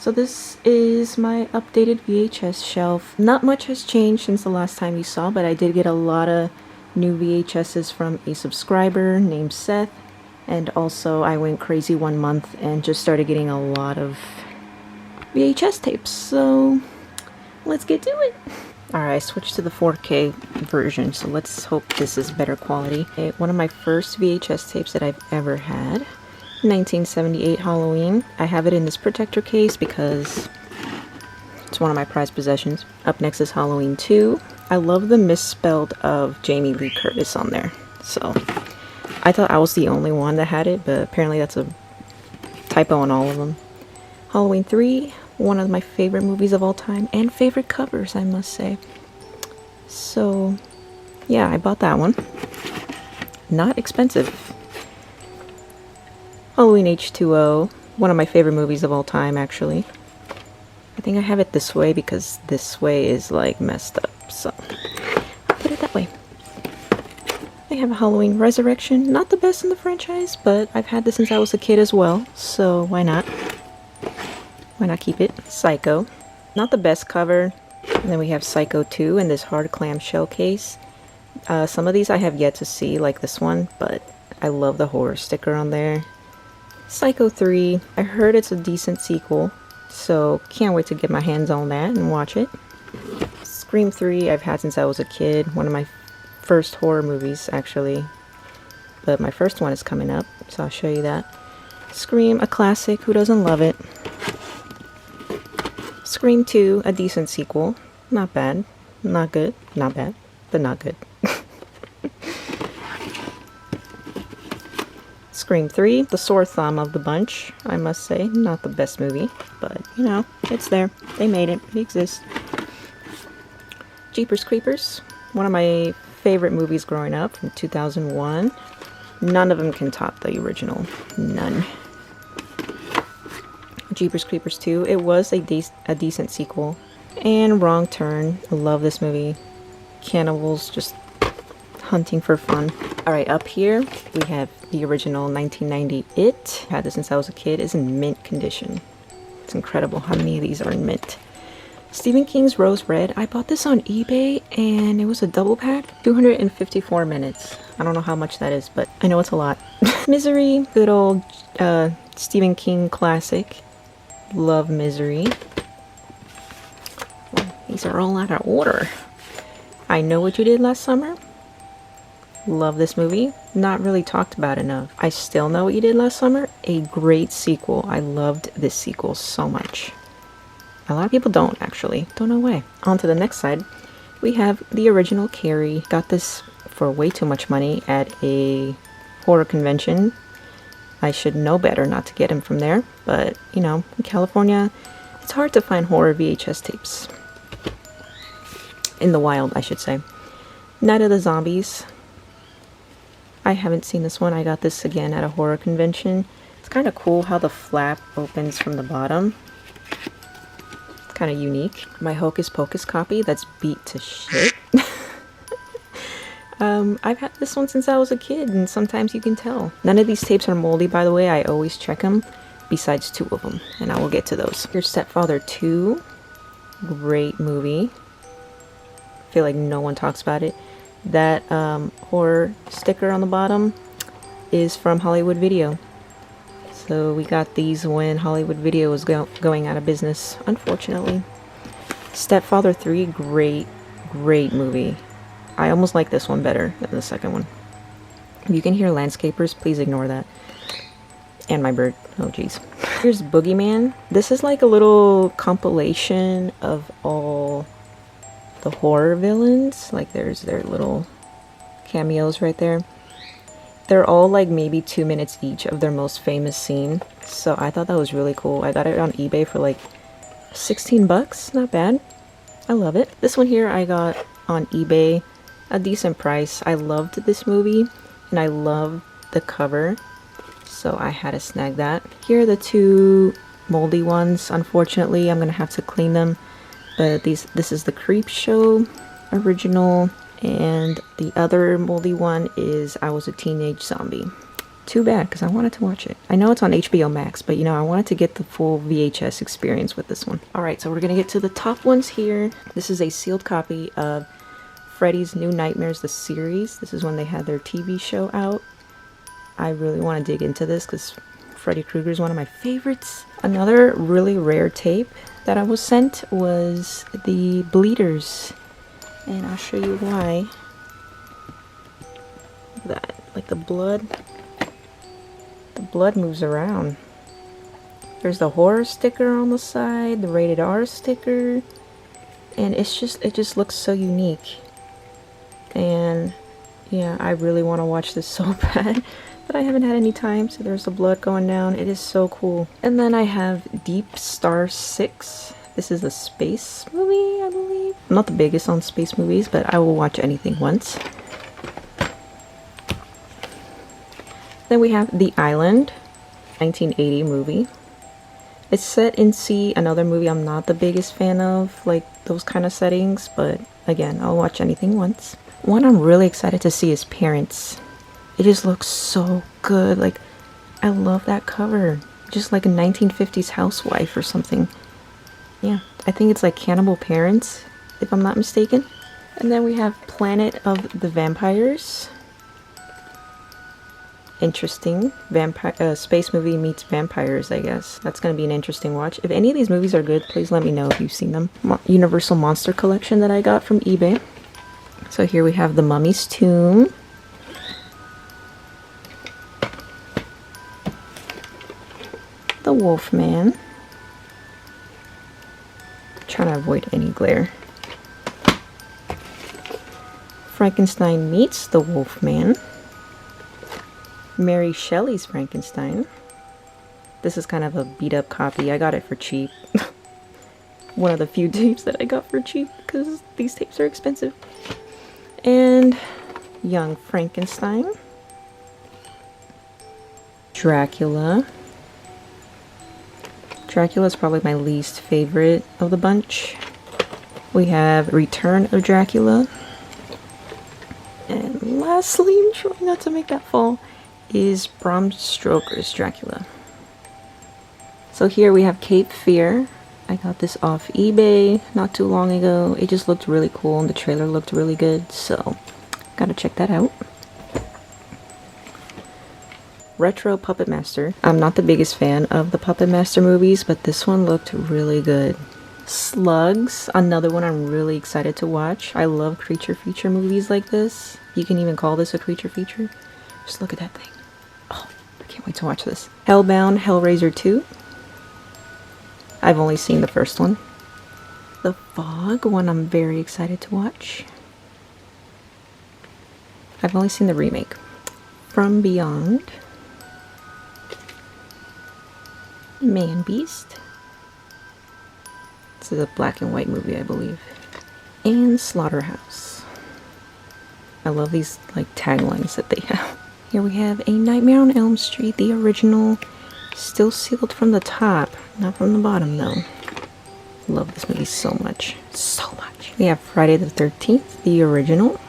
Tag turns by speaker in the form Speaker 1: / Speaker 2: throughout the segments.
Speaker 1: So this is my updated VHS shelf. Not much has changed since the last time you saw, but I did get a lot of new VHSs from a subscriber named Seth. And also I went crazy one month and just started getting a lot of VHS tapes. So let's get to it. Alright, I switched to the 4K version, so let's hope this is better quality. One of my first VHS tapes that I've ever had. 1978 Halloween. I have it in this protector case because it's one of my prized possessions. Up next is Halloween 2. I love the misspelled of Jamie Lee Curtis on there. So I thought I was the only one that had it, but apparently that's a typo on all of them. Halloween 3, one of my favorite movies of all time, and favorite covers, I must say. So yeah, I bought that one. Not expensive. Halloween H2O, one of my favorite movies of all time, actually. I think I have it this way because this way is like messed up, so I'll put it that way. I have a Halloween Resurrection, not the best in the franchise, but I've had this since I was a kid as well, so why not? Why not keep it? Psycho, not the best cover. And then we have Psycho 2 in this hard clamshell case. Some of these I have yet to see, like this one, but I love the horror sticker on there. Psycho 3, I heard it's a decent sequel, so can't wait to get my hands on that and watch it. Scream 3 I've had since I was a kid, one of my first horror movies actually, but my first one is coming up, so I'll show you that. Scream, a classic, who doesn't love it? Scream 2, a decent sequel, not bad, not good, not bad, but not good. Scream 3, the sore thumb of the bunch, I must say. Not the best movie, but you know, it's there. They made it. It exists. Jeepers Creepers, one of my favorite movies growing up from 2001. None of them can top the original. None. Jeepers Creepers 2, it was a decent sequel. And Wrong Turn, I love this movie. Cannibals just hunting for fun. Alright, up here we have the original 1990 It. Had this since I was a kid. It's in mint condition. It's incredible how many of these are in mint. Stephen King's Rose Red. I bought this on eBay and it was a double pack. 254 minutes. I don't know how much that is, but I know it's a lot. Misery, good old Stephen King classic. Love Misery. Well, these are all out of order. I Know What You Did Last Summer. Love this movie. Not really talked about enough. I Still Know What You Did Last Summer. A great sequel. I loved this sequel so much. A lot of people don't, actually. Don't know why. On to the next side. We have the original Carrie. Got this for way too much money at a horror convention. I should know better not to get him from there. But, you know, in California, it's hard to find horror VHS tapes. In the wild, I should say. Night of the Zombies. I haven't seen this one. I got this again at a horror convention. It's kind of cool how the flap opens from the bottom. It's kind of unique. My Hocus Pocus copy that's beat to shit. I've had this one since I was a kid, and sometimes you can tell. None of these tapes are moldy, by the way. I always check them, besides 2 of them, and I will get to those. Here's Stepfather 2. Great movie. I feel like no one talks about it. That horror sticker on the bottom is from Hollywood Video. So we got these when Hollywood Video was going out of business, unfortunately. Stepfather 3, great movie. I almost like this one better than the second one. If you can hear landscapers, please ignore that. And my bird. Oh jeez. Here's Boogeyman. This is like a little compilation of all the horror villains. Like there's their little cameos right there. They're all like maybe 2 minutes each of their most famous scene. So I thought that was really cool. I got it on eBay for like 16 bucks. Not bad. I love it. This one here I got on eBay. A decent price. I loved this movie and I loved the cover. So I had to snag that. Here are the 2 moldy ones. Unfortunately, I'm gonna have to clean them. But this is the Creepshow original, and the other moldy one is I Was a Teenage Zombie. Too bad, because I wanted to watch it. I know it's on HBO Max, but you know, I wanted to get the full VHS experience with this one. Alright, so we're gonna get to the top ones here. This is a sealed copy of Freddy's New Nightmares, the series. This is when they had their TV show out. I really want to dig into this because Freddy Krueger is one of my favorites. Another really rare tape that I was sent was the Bleeders. And I'll show you why. Look at that. Like the blood moves around. There's the horror sticker on the side, the rated R sticker, and it just looks so unique. And yeah, I really want to watch this so bad, but I haven't had any time. So there's the blood going down. It is so cool. And then I have Deep Star 6. This is a space movie, I believe. I'm not the biggest on space movies, but I will watch anything once. Then we have The Island, 1980 movie. It's set in sea, another movie I'm not the biggest fan of, like those kind of settings, but again, I'll watch anything once. One I'm really excited to see is Parents. It just looks so good. Like, I love that cover. Just like a 1950s housewife or something. Yeah, I think it's like Cannibal Parents, if I'm not mistaken. And then we have Planet of the Vampires. Interesting. Space movie meets vampires, I guess. That's going to be an interesting watch. If any of these movies are good, please let me know if you've seen them. Universal Monster Collection that I got from eBay. So here we have The Mummy's Tomb. The Wolfman. Trying to avoid any glare. Frankenstein meets the Wolfman. Mary Shelley's Frankenstein. This is kind of a beat up copy. I got it for cheap. One of the few tapes that I got for cheap because these tapes are expensive. And Young Frankenstein. Dracula. Dracula is probably my least favorite of the bunch. We have Return of Dracula. And lastly, I'm trying not to make that fall, is Bram Stoker's Dracula. So here we have Cape Fear. I got this off eBay not too long ago. It just looked really cool and the trailer looked really good, so gotta check that out. Retro Puppet Master. I'm not the biggest fan of the Puppet Master movies, but this one looked really good. Slugs, another one I'm really excited to watch. I love creature feature movies like this. You can even call this a creature feature. Just look at that thing. Oh, I can't wait to watch this. Hellbound, Hellraiser 2. I've only seen the first one. The Fog, one I'm very excited to watch. I've only seen the remake. From Beyond. Man Beast. This is a black and white movie, I believe. And Slaughterhouse. I love these like taglines that they have. Here we have A Nightmare on Elm Street, the original, still sealed from the top, not from the bottom though. Love this movie so much. So much. We have Friday the 13th, the original.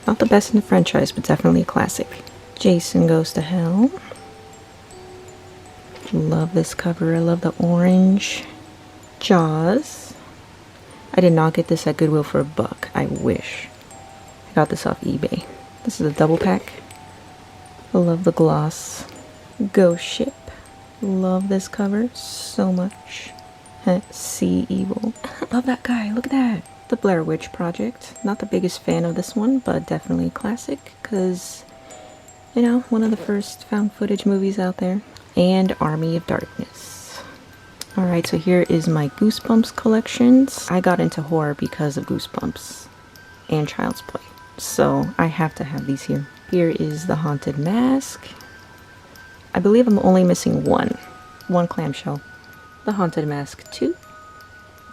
Speaker 1: Not the best in the franchise, but definitely a classic. Jason Goes to Hell. Love this cover. I love the orange. Jaws. I did not get this at Goodwill for $1. I wish. I got this off eBay. This is a double pack. I love the gloss. Ghost Ship. Love this cover so much. Sea Evil. Love that guy. Look at that. The Blair Witch Project. Not the biggest fan of this one, but definitely a classic because, you know, one of the first found footage movies out there. And Army of Darkness. Alright, so here is my Goosebumps collections. I got into horror because of Goosebumps and Child's Play, so I have to have these here. Here is The Haunted Mask. I believe I'm only missing one clamshell. The Haunted Mask 2.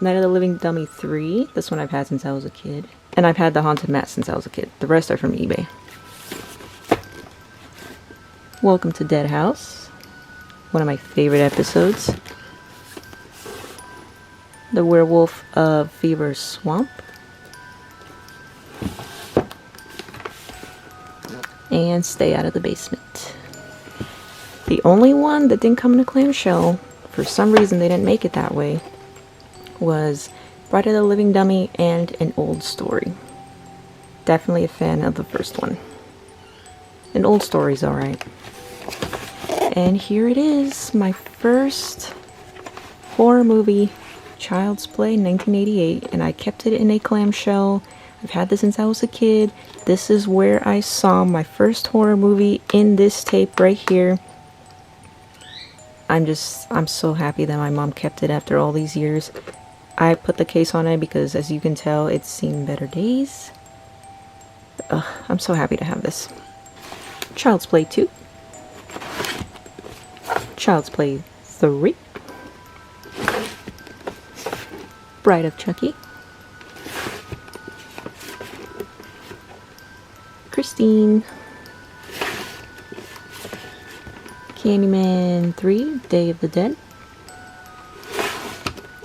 Speaker 1: Night of the Living Dummy 3. This one I've had since I was a kid. And I've had The Haunted Mask since I was a kid. The rest are from eBay. Welcome to Dead House. One of my favorite episodes. The Werewolf of Fever Swamp. and stay out of the basement. The only one that didn't come in a clamshell, for some reason they didn't make it that way, was Bride of the Living Dummy and An Old Story. Definitely a fan of the first one. An Old Story's alright. And here it is, my first horror movie, Child's Play, 1988, and I kept it in a clamshell. I've had this since I was a kid. This is where I saw my first horror movie, in this tape right here. I'm so happy that my mom kept it after all these years. I put the case on it because, as you can tell, it's seen better days. I'm so happy to have this. Child's Play 2. Child's Play 3. Bride of Chucky. Christine. Candyman 3, Day of the Dead.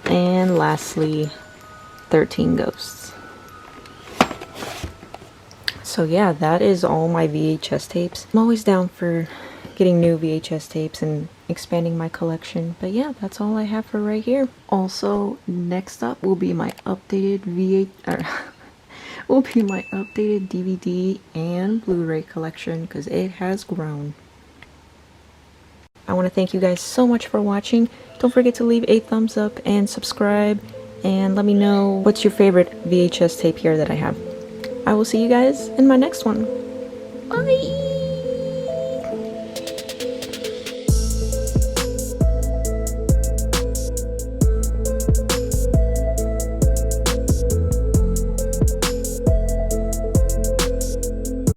Speaker 1: And lastly, 13 Ghosts. So yeah, that is all my VHS tapes. I'm always down for getting new VHS tapes and expanding my collection. But yeah, that's all I have for right here. Also, next up will be my updated DVD and Blu-ray collection, because it has grown. I want to thank you guys so much for watching. Don't forget to leave a thumbs up and subscribe, and let me know what's your favorite VHS tape here that I have. I will see you guys in my next one. Bye!